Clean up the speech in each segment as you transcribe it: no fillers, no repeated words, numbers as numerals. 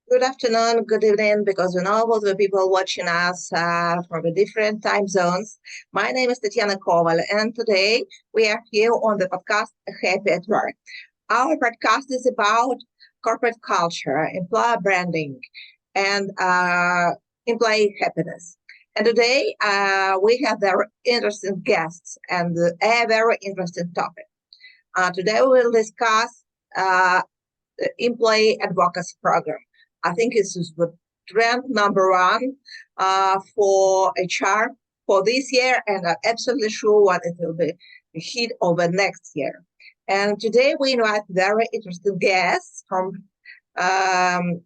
Good afternoon, good evening, because we know both the people watching us from the different time zones. My name is Tatiana Koval, and today we are here on the podcast Happy at Work. Our podcast is about corporate culture, employer branding, and employee happiness. And today we have very interesting guests and a very interesting topic. Today we will discuss uh, the employee advocacy program. I think this is the trend number one for HR for this year, and I'm absolutely sure what it will be hit over next year. And today we invite very interesting guests from um,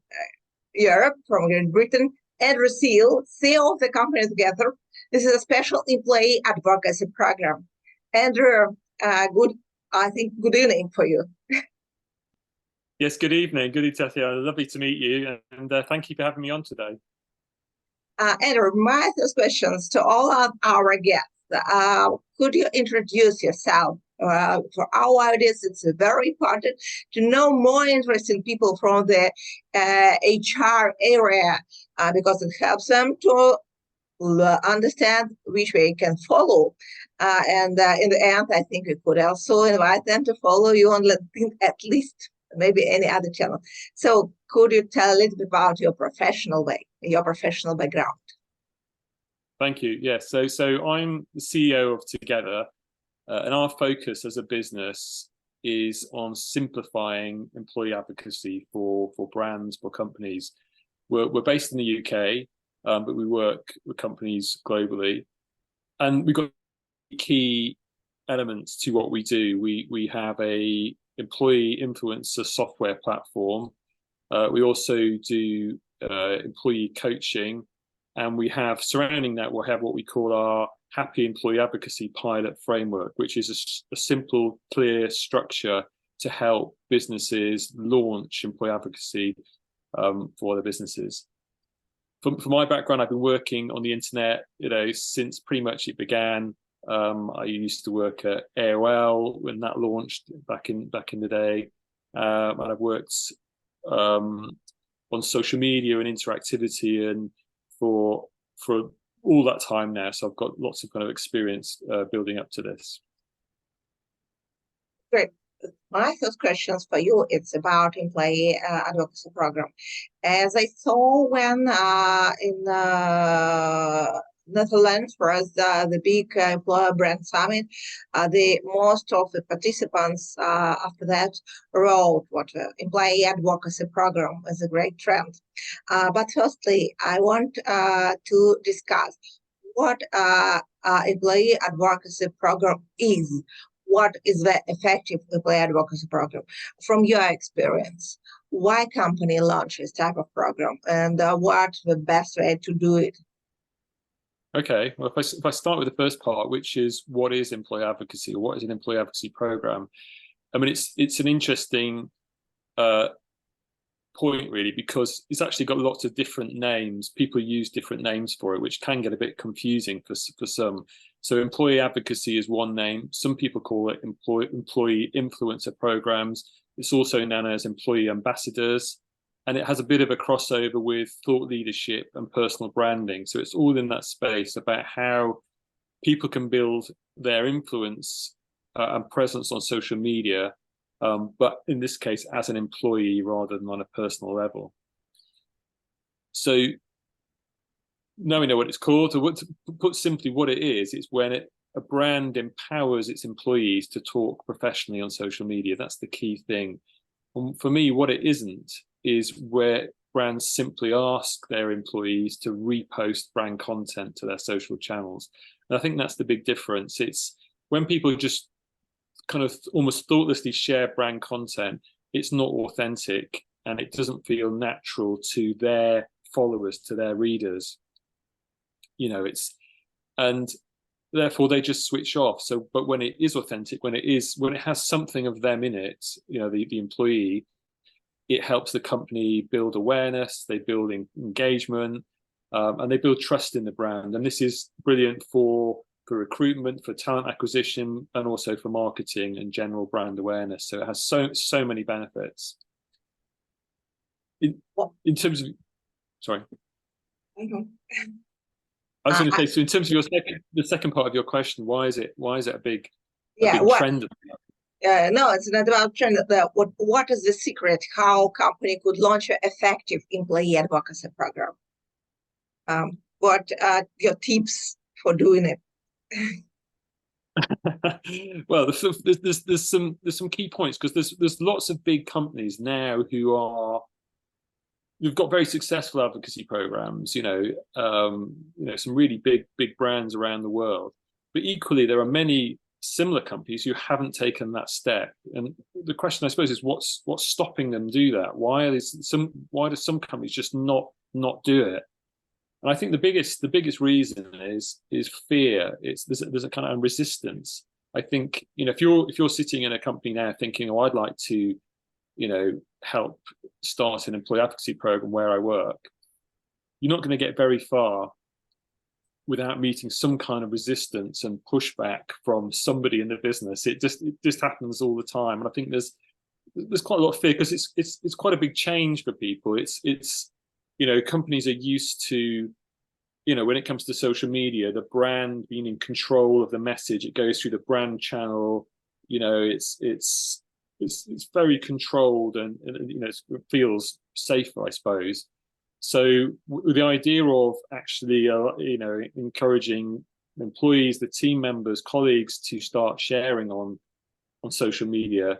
Europe, from Great Britain, Andrew Seel, CEO of the company together. This is a special employee advocacy program. Andrew, good evening for you. Yes, good evening. Good evening, Tatiana. Lovely to meet you, and thank you for having me on today. Andrew, my first questions to all of our guests. Could you introduce yourself? For our audience, it's very important to know more interesting people from the HR area because it helps them to understand which way you can follow. And in the end, I think we could also invite them to follow you on LinkedIn at least, maybe any other channel. So could you tell a little bit about your professional background? Thank you. Yes, so I'm the CEO of Together, and our focus as a business is on simplifying employee advocacy for brands, for companies. We're based in the UK, but we work with companies globally, and we've got key elements to what we do. We have a employee influencer software platform. We also do employee coaching, and we have surrounding that we'll have what we call our Happy Employee Advocacy Pilot Framework, which is a simple, clear structure to help businesses launch employee advocacy for their businesses. For my background, I've been working on the internet, since pretty much it began. I used to work at AOL when that launched back in the day, and I've worked on social media and interactivity and for all that time now. So I've got lots of kind of experience building up to this. Great. My first questions for you, it's about employee advocacy program. As I saw when in Netherlands was the big employer brand summit, the most of the participants after that wrote what employee advocacy program is a great trend. But firstly, I want to discuss what employee advocacy program is. What is the effective employee advocacy program from your experience? Why company launches type of program, and what's the best way to do it? Okay, well, if I start with the first part, which is what is employee advocacy, or what is an employee advocacy program? I mean, it's an interesting point, really, because it's actually got lots of different names. People use different names for it, which can get a bit confusing for some. So employee advocacy is one name. Some people call it employee influencer programs. It's also known as employee ambassadors. And it has a bit of a crossover with thought leadership and personal branding. So it's all in that space about how people can build their influence and presence on social media, but in this case, as an employee rather than on a personal level. So now we know what it's called. So to put simply what it is, it's when a brand empowers its employees to talk professionally on social media. That's the key thing. And for me, what it isn't is where brands simply ask their employees to repost brand content to their social channels. And I think that's the big difference. It's when people just kind of almost thoughtlessly share brand content, it's not authentic and it doesn't feel natural to their followers, to their readers. And therefore they just switch off. So, but when it is authentic, when it has something of them in it, the employee, it helps the company build awareness, they build engagement, and they build trust in the brand. And this is brilliant for recruitment, for talent acquisition, and also for marketing. marketing and general brand awareness. So it has so many benefits. in terms of, sorry. Mhm. I was going to say, so in terms of the second part of your question, why is it a big Yeah, trend? no, it's not about trend. What is the secret how company could launch an effective employee advocacy program? What are your tips for doing it? Well, there's some key points, because there's lots of big companies now who've got very successful advocacy programs, some really big brands around the world. But equally, there are many similar companies who haven't taken that step. And the question, I suppose, is what's stopping them do that? Why do some companies just not do it? And I think the biggest reason is fear. There's a kind of resistance. I think, if you're sitting in a company now thinking, oh, I'd like to, help start an employee advocacy program where I work, you're not going to get very far without meeting some kind of resistance and pushback from somebody in the business. It just happens all the time. And I think there's quite a lot of fear, because it's quite a big change for people. It's companies are used to, when it comes to social media, the brand being in control of the message. It goes through the brand channel. It's very controlled, and it feels safer, I suppose. So the idea of actually, encouraging employees, the team members, colleagues to start sharing on social media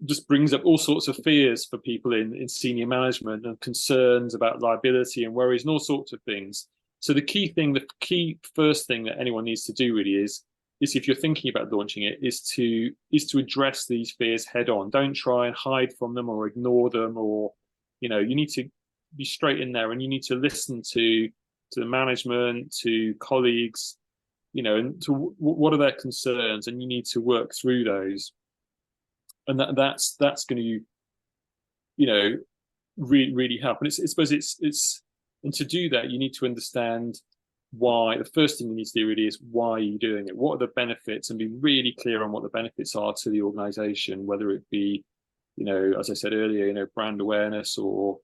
just brings up all sorts of fears for people in senior management, and concerns about liability and worries and all sorts of things. So the key first thing that anyone needs to do really is if you're thinking about launching it, is to address these fears head on. Don't try and hide from them or ignore them, or, you need to be straight in there, and you need to listen to the management, to colleagues, and to what are their concerns, and you need to work through those. And that's going to, really help. And I suppose and to do that, you need to understand why. The first thing you need to do really is, why are you doing it? What are the benefits? And be really clear on what the benefits are to the organization, whether it be, as I said earlier, brand awareness, or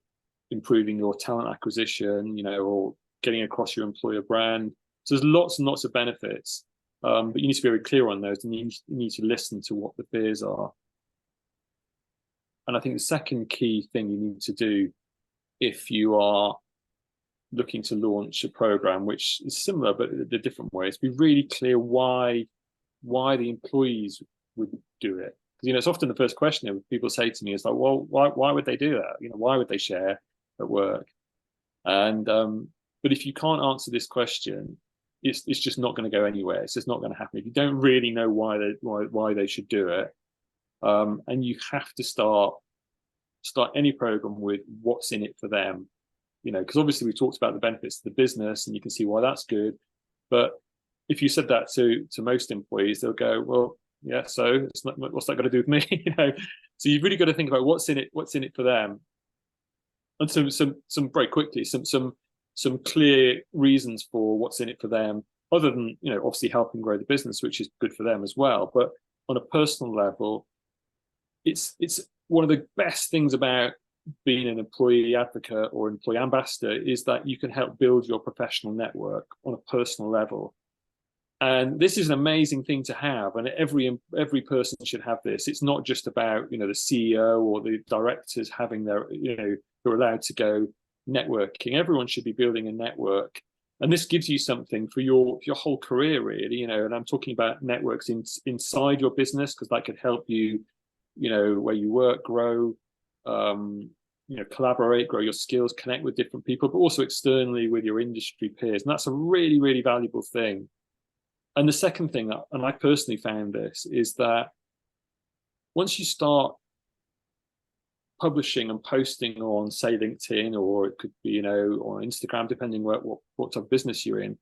improving your talent acquisition, or getting across your employer brand. So there's lots and lots of benefits, but you need to be very clear on those, and you need to listen to what the fears are. And I think the second key thing you need to do, if you are looking to launch a program, which is similar but a different way, is be really clear why the employees would do it. Because it's often the first question that people say to me is like, well, why would they do that? Why would they share at work? And but if you can't answer this question, it's just not going to go anywhere. It's just not going to happen if you don't really know why they should do it. And you have to start any program with what's in it for them, because obviously we talked about the benefits to the business, and you can see why that's good. But if you said that to most employees, they'll go, well, yeah, so what's that got to do with me? So you've really got to think about what's in it for them, and some very quickly some clear reasons for what's in it for them, other than obviously helping grow the business, which is good for them as well. But on a personal level, it's one of the best things about being an employee advocate or employee ambassador is that you can help build your professional network on a personal level. And this is an amazing thing to have, and every person should have this. It's not just about the CEO or the directors having their who are allowed to go networking. Everyone should be building a network, and this gives you something for your whole career, really. And I'm talking about networks inside your business, because that could help you where you work, grow, collaborate, grow your skills, connect with different people, but also externally with your industry peers. And that's a really, really valuable thing. And the second thing and I personally found this, is that once you start publishing and posting on, say, LinkedIn, or it could be, on Instagram, depending what type of business you're in,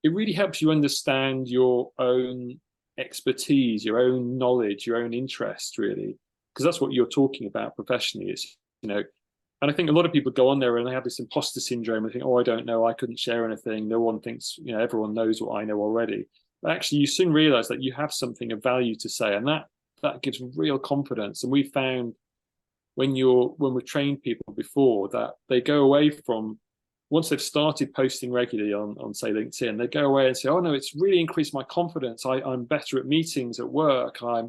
it really helps you understand your own expertise, your own knowledge, your own interest, really, because that's what you're talking about professionally. Is and I think a lot of people go on there and they have this imposter syndrome and think, oh, I don't know, I couldn't share anything, no one thinks, everyone knows what I know already. But actually, you soon realize that you have something of value to say, and that gives real confidence. And we found when we've trained people before, that they go away from, once they've started posting regularly on say LinkedIn, they go away and say, oh no, it's really increased my confidence. I'm better at meetings at work. I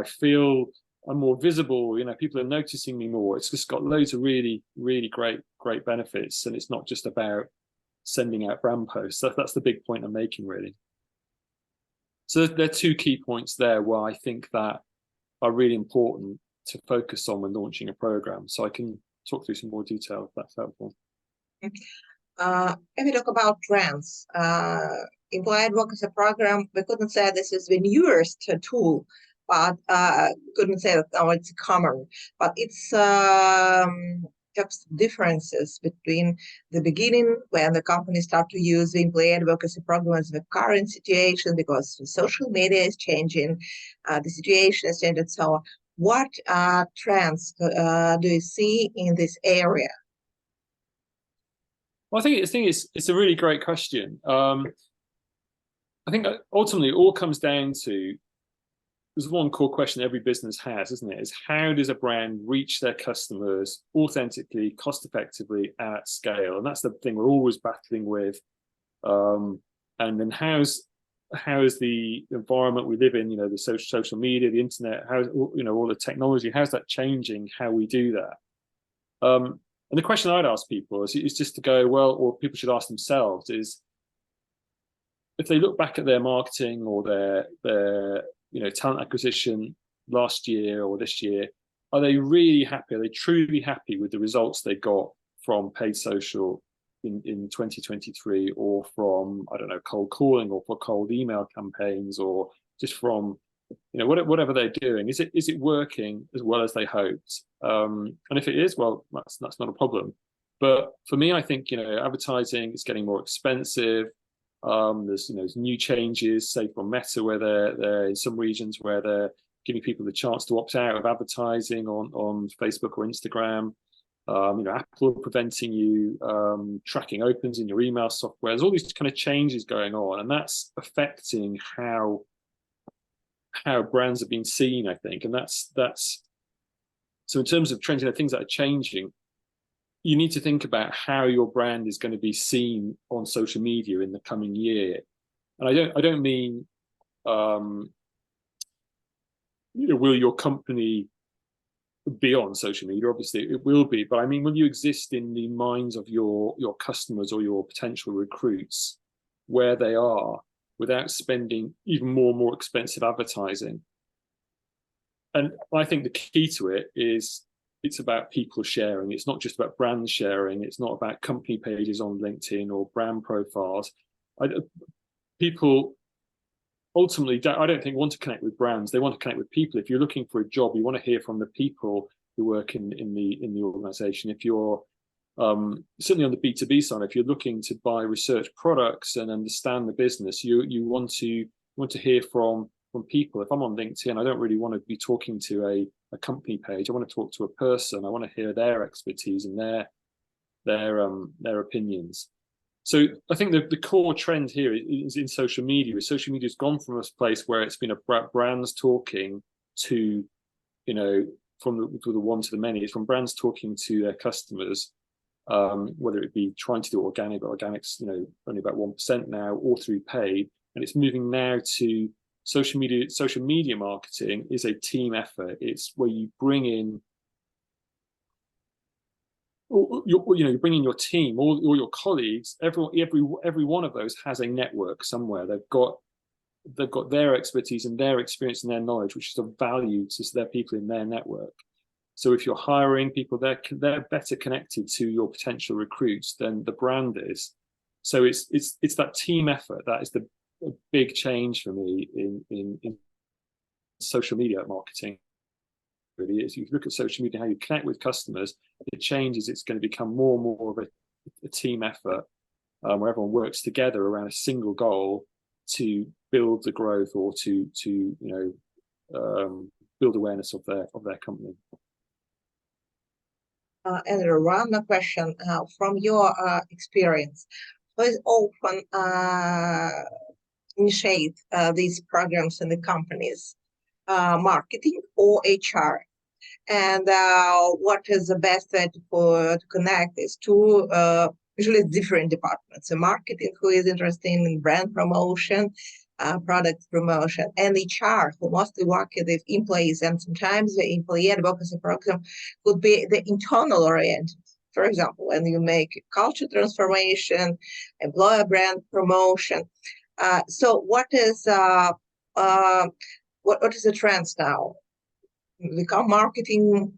feel I'm more visible. People are noticing me more. It's just got loads of really, really great benefits. And it's not just about sending out brand posts. That's the big point I'm making, really. So there are two key points there where I think that are really important to focus on when launching a program. So I can talk through some more detail if that's helpful. If we talk about trends, employee advocacy program, we couldn't say this is the newest tool, but couldn't say that it's common. But it's just differences between the beginning when the company start to use the employee advocacy programs, the current situation, because the social media is changing, the situation is changing. So what trends do you see in this area? Well, I think it's a really great question. I think ultimately it all comes down to, there's one core question every business has, isn't it? Is how does a brand reach their customers authentically, cost effectively, and at scale? And that's the thing we're always battling with. And then how's the environment we live in, the social media, the internet, all the technology, how's that changing how we do that? And the question I'd ask people is just to go, well, or people should ask themselves, is if they look back at their marketing or their talent acquisition last year or this year, are they really happy? Are they truly happy with the results they got from paid social in 2023, or from, I don't know, cold calling, or for cold email campaigns, or just from whatever they're doing? Is it working as well as they hoped? And if it is, well, that's not a problem. But for me, I think advertising is getting more expensive. There's new changes, say from Meta, where they're in some regions where they're giving people the chance to opt out of advertising on Facebook or Instagram. Apple preventing you tracking opens in your email software. There's all these kind of changes going on, and that's affecting how brands are being seen, I think. And that's so in terms of trends, things that are changing, you need to think about how your brand is going to be seen on social media in the coming year. And I don't mean will your company be on social media? Obviously it will be, but I mean, will you exist in the minds of your customers or your potential recruits where they are, without spending even more expensive advertising? And I think the key to it is it's about people sharing. It's not just about brand sharing. It's not about company pages on LinkedIn or brand profiles. People ultimately, I don't think, want to connect with brands. They want to connect with people. If you're looking for a job, you want to hear from the people who work in the organization. If you're certainly on the B2B side, if you're looking to buy research products and understand the business, you want to hear from people. If I'm on LinkedIn, I don't really want to be talking to a company page. I want to talk to a person. I want to hear their expertise and their opinions. So I think the core trend here is in social media. Social media has gone from a place where it's been about brands talking to, from the one to the many. It's from brands talking to their customers, whether it be trying to do organic, but organic's only about 1% now, or through paid. And it's moving now to social media. Social media marketing is a team effort. It's where you bring in, you bring in your team, all your colleagues. Every one of those has a network somewhere. They've got their expertise and their experience and their knowledge, which is of value to their people in their network. So if you're hiring people, they're better connected to your potential recruits than the brand is. So it's that team effort that is the big change for me in social media marketing. Really, is you look at social media, how you connect with customers. The change is it's going to become more and more of a team effort, where everyone works together around a single goal to build the growth, or to build awareness of their company. And one more question from your experience. Who is often initiate these programs in the companies, marketing or HR? And what is the best way to connect is two usually different departments. So marketing, who is interested in brand promotion, product promotion, and HR, who mostly work with employees. And sometimes the employee advocacy program could be the internal oriented. For example, when you make culture transformation, employer brand promotion. So what is the trends now? Become marketing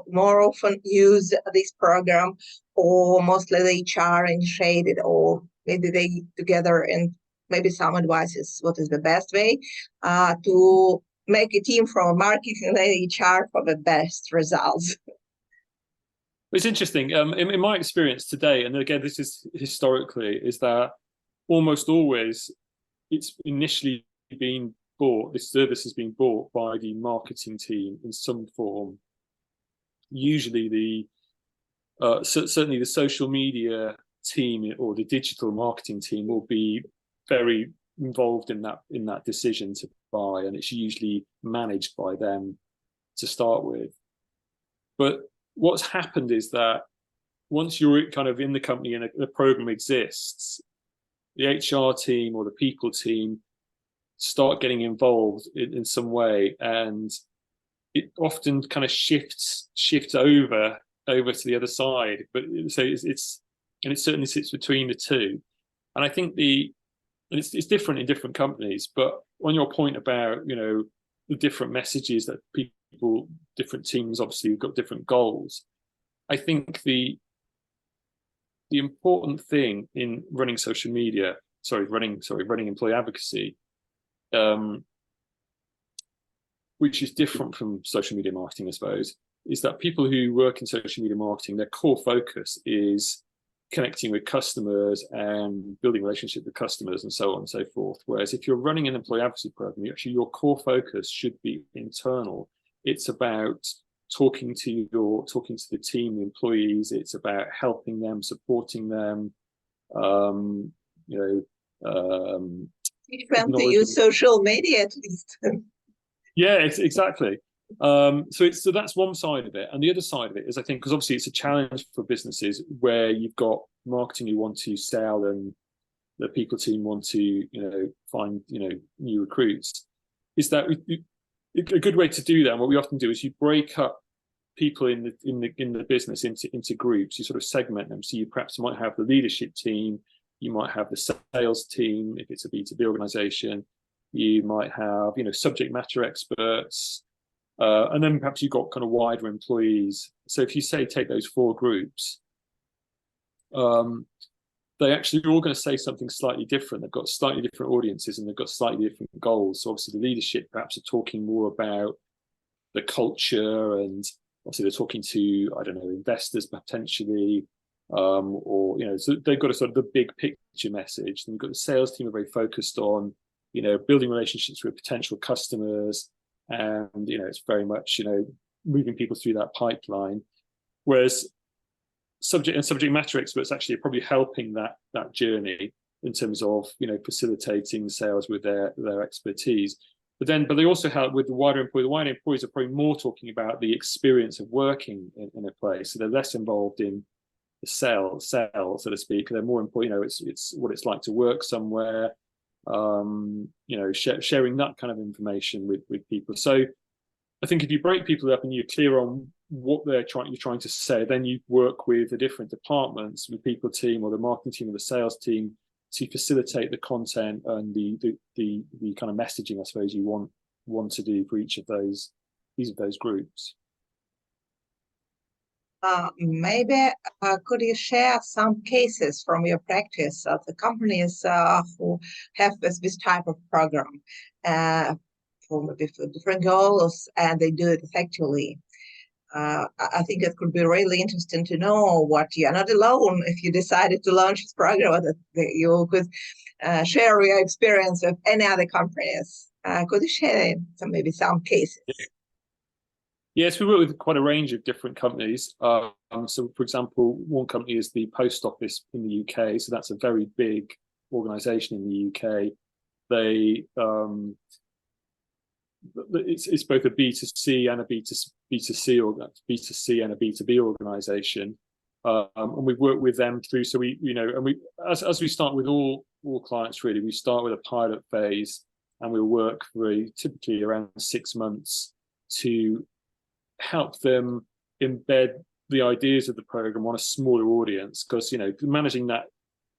more often use this program, or mostly the HR initiated, or maybe they together, and maybe some advices what is the best way to make a team from marketing and HR for the best results. It's interesting. In my experience today, and again, this is historically, is that almost always it's initially been bought, this service has been bought by the marketing team in some form. Usually certainly the social media team or the digital marketing team will be very involved in that decision to buy, and it's usually managed by them to start with. But what's happened is that once you're kind of in the company and the program exists, the HR team or the people team start getting involved in some way, and it often kind of shifts over to the other side. But so it certainly sits between the two. And I think it's different in different companies. But on your point about the different messages that people, different teams obviously have got different goals. I think the important thing in running social media, running employee advocacy, which is different from social media marketing, I suppose, is that people who work in social media marketing, their core focus is connecting with customers and building relationships with customers and so on and so forth. Whereas if you're running an employee advocacy program, your core focus should be internal. It's about talking to the team, the employees. It's about helping them, supporting them, teach them to use social media at least. Yeah, it's exactly. So that's one side of it, and the other side of it is, I think, because obviously it's a challenge for businesses where you've got marketing who want to sell and the people team want to find new recruits. Is that a good way to do that? And what we often do is you break up people in the business into groups. You sort of segment them. So you perhaps might have the leadership team, you might have the sales team if it's a B2B organization, you might have subject matter experts, and then perhaps you've got kind of wider employees. So if you take those four groups, they actually are all going to say something slightly different. They've got slightly different audiences and they've got slightly different goals. So obviously the leadership perhaps are talking more about the culture, and obviously they're talking to, I don't know, investors potentially, or so they've got a sort of the big picture message. And you've got the sales team are very focused on building relationships with potential customers, and it's very much moving people through that pipeline. Whereas subject matter experts actually are probably helping that journey in terms of facilitating sales with their expertise. But they also help with the wider employee. The wider employees are probably more talking about the experience of working in a place, so they're less involved in the sell, so to speak. They're more important. It's what it's like to work somewhere. Sharing that kind of information with people. So I think if you break people up and you're clear on what you're trying to say, then you work with the different departments, the people team or the marketing team or the sales team, to facilitate the content and the kind of messaging, I suppose, you want to do for each of those groups. Maybe could you share some cases from your practice of the companies who have this type of program for different goals, and they do it effectively? I think it could be really interesting to know what you're not alone if you decided to launch this program, that you could share your experience with any other companies. Could you share maybe some cases? Yes, we work with quite a range of different companies. So, for example, one company is the Post Office in the UK. So that's a very big organisation in the UK. They it's both a B2C and a B2C or B2C and a B2B organization. And we've worked with them through, so we, and we, as we start with all clients, really, we start with a pilot phase, and we'll work for typically around 6 months to help them embed the ideas of the program on a smaller audience, because managing that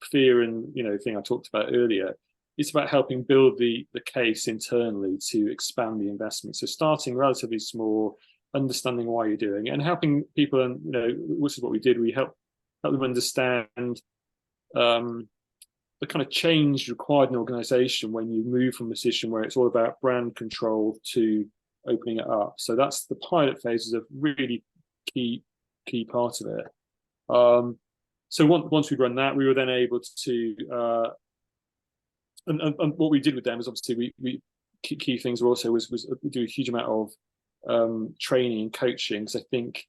fear and thing I talked about earlier, it's about helping build the case internally to expand the investment. So starting relatively small, understanding why you're doing it, and helping people, and which is what we did. We help them understand the kind of change required in an organization when you move from a position where it's all about brand control to opening it up. So that's the pilot phase, is a really key part of it. So once we run that, we were then able to and what we did with them is, obviously, we key things were also was we do a huge amount of training and coaching, because I think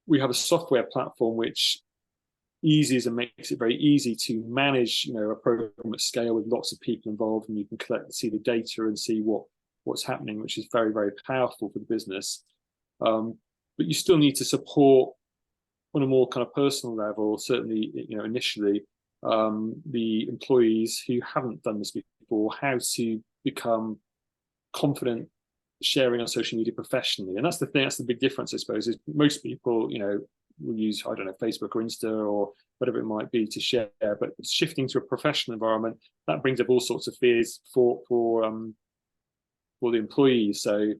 we have a software platform which eases and makes it very easy to manage a program at scale with lots of people involved, and you can see the data and see what's happening, which is very, very powerful for the business. But you still need to support on a more kind of personal level, certainly initially, the employees who haven't done this before, how to become confident sharing on social media professionally. And that's the thing, that's the big difference, I suppose, is most people will use, I don't know, Facebook or Insta or whatever it might be to share, but shifting to a professional environment, that brings up all sorts of fears for the employees. So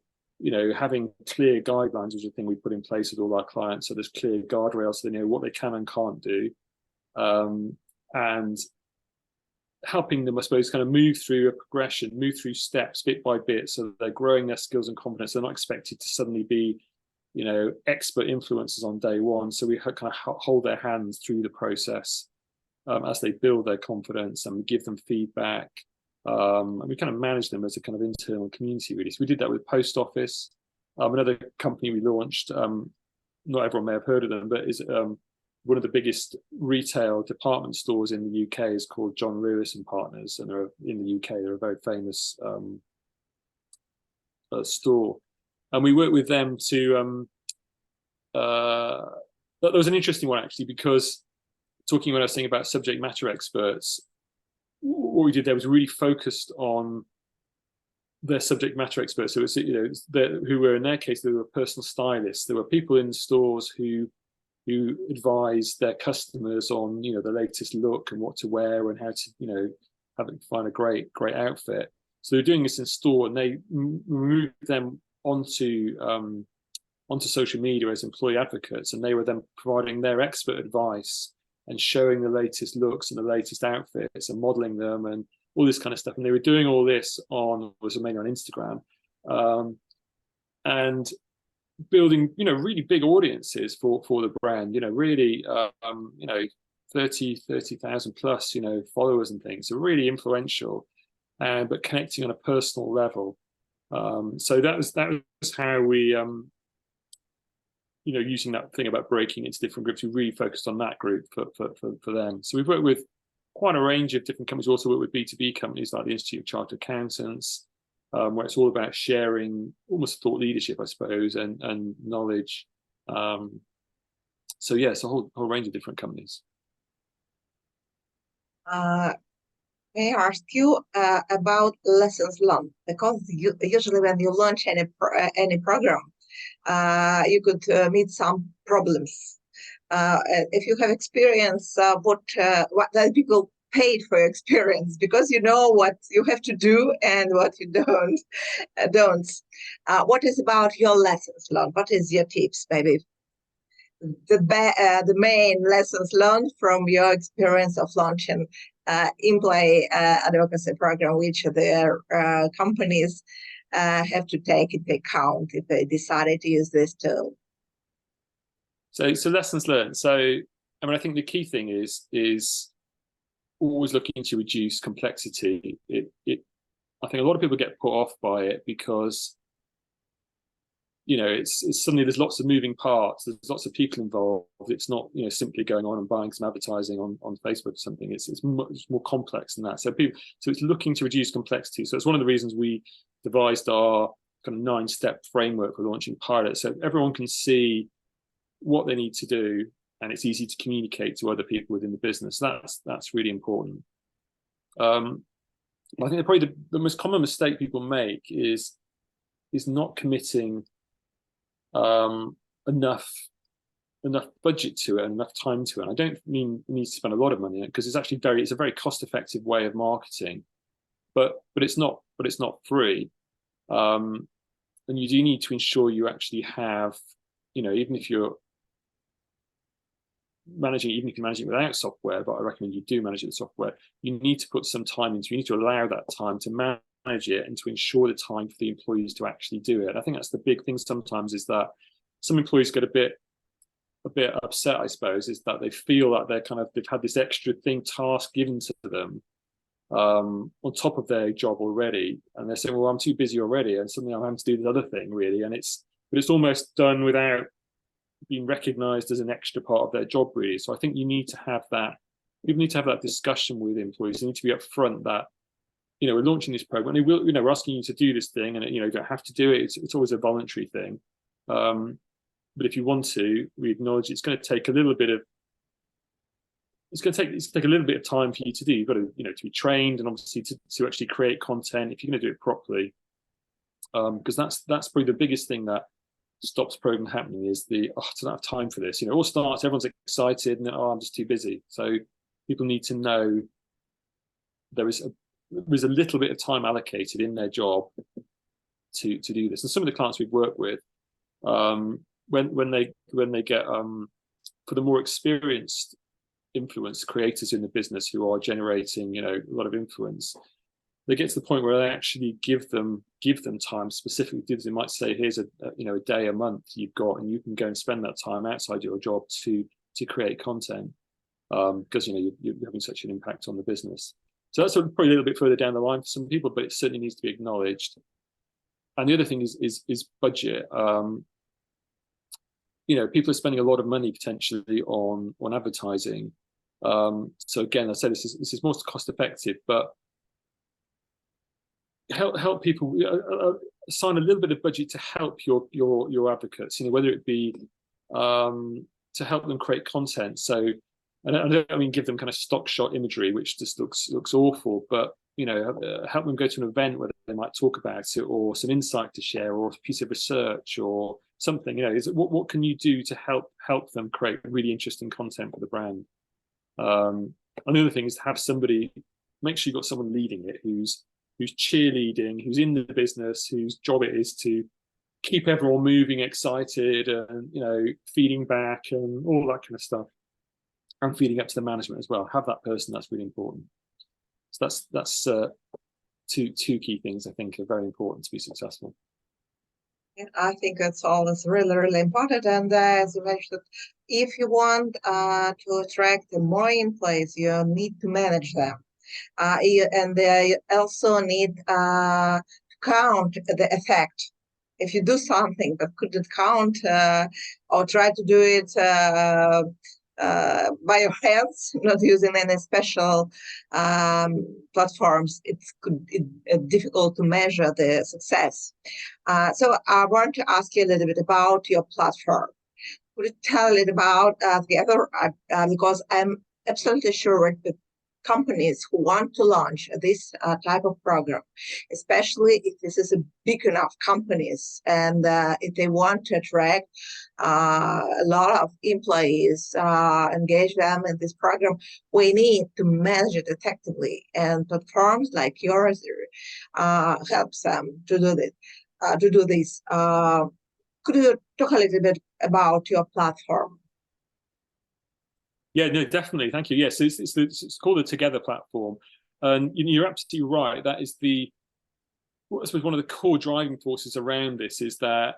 having clear guidelines was a thing we put in place with all our clients, so there's clear guardrails, so they know what they can and can't do, and helping them, I suppose, kind of move through a progression, move through steps bit by bit, so that they're growing their skills and confidence. They're not expected to suddenly be expert influencers on day one. So we kind of hold their hands through the process as they build their confidence, and we give them feedback, and we kind of manage them as a kind of internal community, really. So we did that with Post Office, another company we launched. Not everyone may have heard of them, but is one of the biggest retail department stores in the UK is called John Lewis and Partners, and they're in the UK. They're a very famous store. And we worked with them to, that was an interesting one, actually, because talking when I was saying about subject matter experts, what we did there was really focused on their subject matter experts. So it's, who were, in their case, they were personal stylists. There were people in stores who advise their customers on, the latest look and what to wear and how to, find a great outfit. So they're doing this in store, and they moved them onto social media as employee advocates, and they were then providing their expert advice and showing the latest looks and the latest outfits and modeling them and all this kind of stuff. And they were doing all this mainly on Instagram, and building really big audiences for the brand, really 30,000 plus followers and things. So really influential, but connecting on a personal level. So that was how we using that thing about breaking into different groups, we really focused on that group for them. So we've worked with quite a range of different companies. We also work with B2B companies like the Institute of Chartered Accountants, where it's all about sharing almost thought leadership, I suppose, and knowledge. So yes, a whole range of different companies. May I ask you about lessons learned? Because usually when you launch any program, you could meet some problems. If you have experience, what the people paid for your experience, because you know what you have to do and what you don't. What is about your lessons learned? What is your tips, maybe? The main lessons learned from your experience of launching employee advocacy program, which their companies have to take into account if they decided to use this tool. So lessons learned. So I think the key thing is always looking to reduce complexity. I think a lot of people get put off by it because it's suddenly there's lots of moving parts, there's lots of people involved. It's not simply going on and buying some advertising on Facebook or something. It's much more complex than that. So it's looking to reduce complexity. So it's one of the reasons we devised our kind of 9-step framework for launching pilots, so everyone can see what they need to do, and it's easy to communicate to other people within the business. That's really important. I think probably the most common mistake people make is not committing enough budget to it and enough time to it. And I don't mean you need to spend a lot of money on it, because it's a very cost-effective way of marketing, but it's not free. And you do need to ensure you actually have, even if you're managing it without software, but I recommend you do manage it with software, you need to put some time into, you need to allow that time to manage it and to ensure the time for the employees to actually do it. I think that's the big thing sometimes, is that some employees get a bit upset, I suppose, is that they feel that they've had this extra task given to them on top of their job already, and they're saying, well, I'm too busy already, and suddenly I'm having to do this other thing, really, but it's almost done without being recognized as an extra part of their job, really. So I think you need to have that discussion with employees. You need to be upfront that, we're launching this program, and we're asking you to do this thing, and you don't have to do it. It's always a voluntary thing. But if you want to, we acknowledge it's going to take a little bit of time for you to do. You've got to, to be trained, and obviously to actually create content if you're going to do it properly. Because that's probably the biggest thing that stops program happening, is I don't have time for this. It all starts, everyone's excited, and then, I'm just too busy. So people need to know there's a little bit of time allocated in their job to do this. And some of the clients we've worked with, when they get for the more experienced influence creators in the business who are generating a lot of influence, they get to the point where they actually give them time specifically. They might say, here's a day a month you've got, and you can go and spend that time outside your job to create content, because you're having such an impact on the business. So that's probably a little bit further down the line for some people, but it certainly needs to be acknowledged. And the other thing is budget. People are spending a lot of money potentially on advertising. So again, I say this is most cost effective, but help people assign a little bit of budget to help your advocates. Whether it be to help them create content. So I don't mean give them kind of stock shot imagery, which just looks awful, but help them go to an event where they might talk about it, or some insight to share, or a piece of research, or something. What can you do to help them create really interesting content for the brand? Another thing is to have somebody, make sure you've got someone leading it who's cheerleading, who's in the business, whose job it is to keep everyone moving, excited, and feeding back and all that kind of stuff, and feeding up to the management as well. Have that person. That's really important. So that's two key things I think are very important to be successful. I think that's all is really, really important. And as you mentioned, if you want to attract more employees, you need to manage them. And they also need to count the effect. If you do something that couldn't count, or try to do it by your hands, not using any special platforms, it's difficult to measure the success. So I want to ask you a little bit about your platform. Could you tell a little about together? Because I'm absolutely sure that companies who want to launch this type of program, especially if this is a big enough companies, and if they want to attract a lot of employees, engage them in this program, we need to manage it effectively. And platforms like yours helps them to do this. Could you talk a little bit about your platform? Yeah, no, definitely. Thank you. Yes, it's called the Together platform, and you're absolutely right. That is I suppose one of the core driving forces around this is that,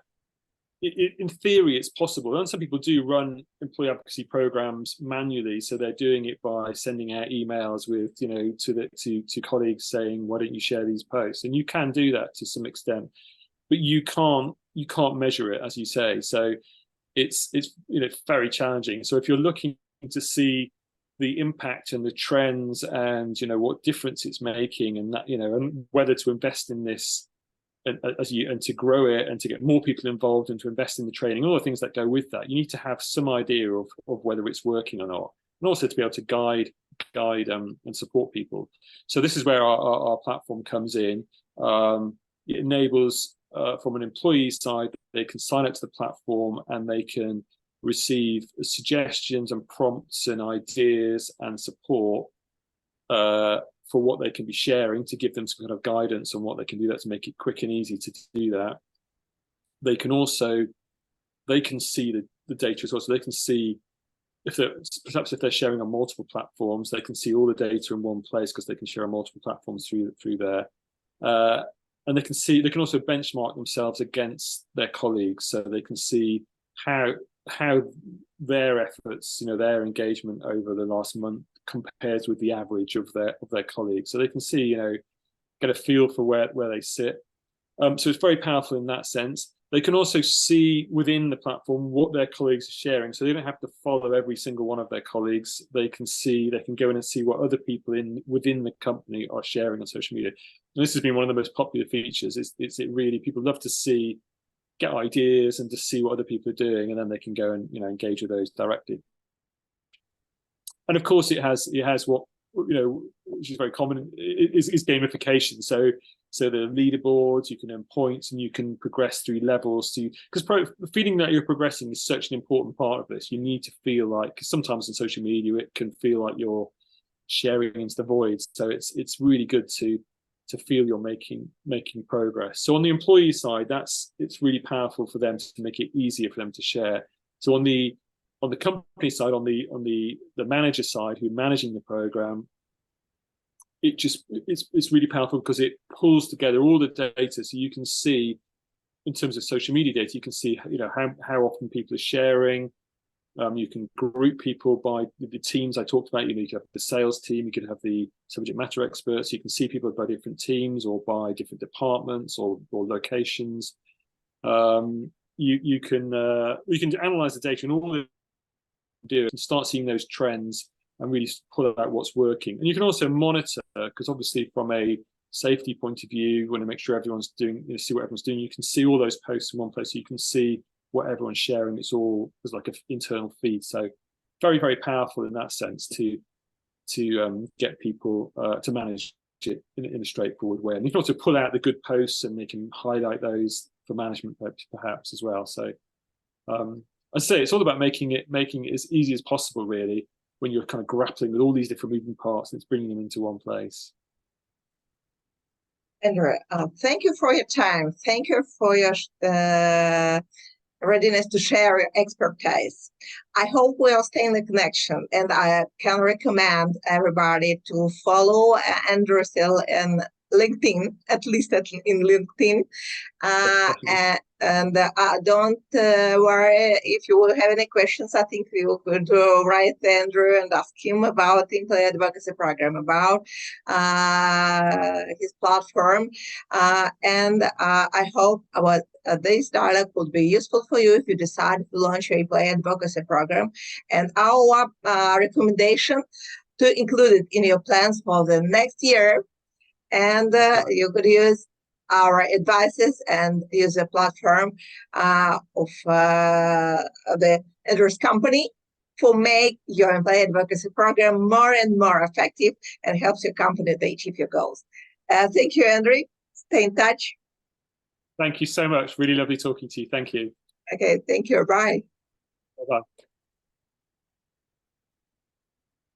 in theory, it's possible. And some people do run employee advocacy programs manually, so they're doing it by sending out emails with, to colleagues saying, "Why don't you share these posts?" And you can do that to some extent, but you can't measure it, as you say. So it's very challenging. So if you're looking to see the impact and the trends, and what difference it's making, and that and whether to invest in this and to grow it and to get more people involved and to invest in the training, all the things that go with that, you need to have some idea of whether it's working or not, and also to be able to guide and support people. So this is where our platform comes in. It enables from an employee side, they can sign up to the platform and they can receive suggestions and prompts and ideas and support for what they can be sharing, to give them some kind of guidance on what they can do that to make it quick and easy to do that. They can see the data as well, so they can see if they're sharing on multiple platforms, they can see all the data in one place because they can share on multiple platforms through there. And they can also benchmark themselves against their colleagues, so they can see how their efforts, their engagement over the last month compares with the average of their colleagues. So they can see, get a feel for where they sit. So it's very powerful in that sense. They can also see within the platform what their colleagues are sharing, so they don't have to follow every single one of their colleagues. They can go in and see what other people within the company are sharing on social media. And this has been one of the most popular features. People love to get ideas and to see what other people are doing, and then they can go and engage with those directly. And of course, it has what which is very common, is gamification. So the leaderboards, you can earn points and you can progress through levels. Because feeling that you're progressing is such an important part of this. You need to feel like, because sometimes in social media it can feel like you're sharing into the void. So it's really good to feel you're making progress. So on the employee side, it's really powerful for them to make it easier for them to share. So on the company side, on the manager side, who's managing the program, it's really powerful because it pulls together all the data. So you can see, in terms of social media data, you can see how often people are sharing. You can group people by the teams I talked about. You can have the sales team, you can have the subject matter experts. You can see people by different teams or by different departments or locations. You can analyze the data and all the do and start seeing those trends and really pull out what's working. And you can also monitor, because obviously from a safety point of view, you want to make sure everyone's doing, see what everyone's doing. You can see all those posts in one place. So you can see what everyone's sharing. It's all as like an internal feed. So very, very powerful in that sense to get people to manage it in a straightforward way. And you can also pull out the good posts and they can highlight those for management purposes perhaps as well. So I say it's all about making it as easy as possible, really, when you're kind of grappling with all these different moving parts and it's bringing them into one place. Andrew, thank you for your time. Thank you for your readiness to share your expertise. I hope we'll stay in the connection, and I can recommend everybody to follow Andrew Seel in LinkedIn, at least in LinkedIn. And don't worry if you will have any questions. I think you could write Andrew and ask him about the employee advocacy program, about his platform. And I hope this dialogue would be useful for you if you decide to launch your employee advocacy program. And our recommendation to include it in your plans for the next year. And you could use our advices and use the platform of the Andrew's company to make your employee advocacy program more and more effective and helps your company to achieve your goals. Thank you, Andrew. Stay in touch. Thank you so much. Really lovely talking to you. Thank you. Okay, thank you. Bye. Bye-bye.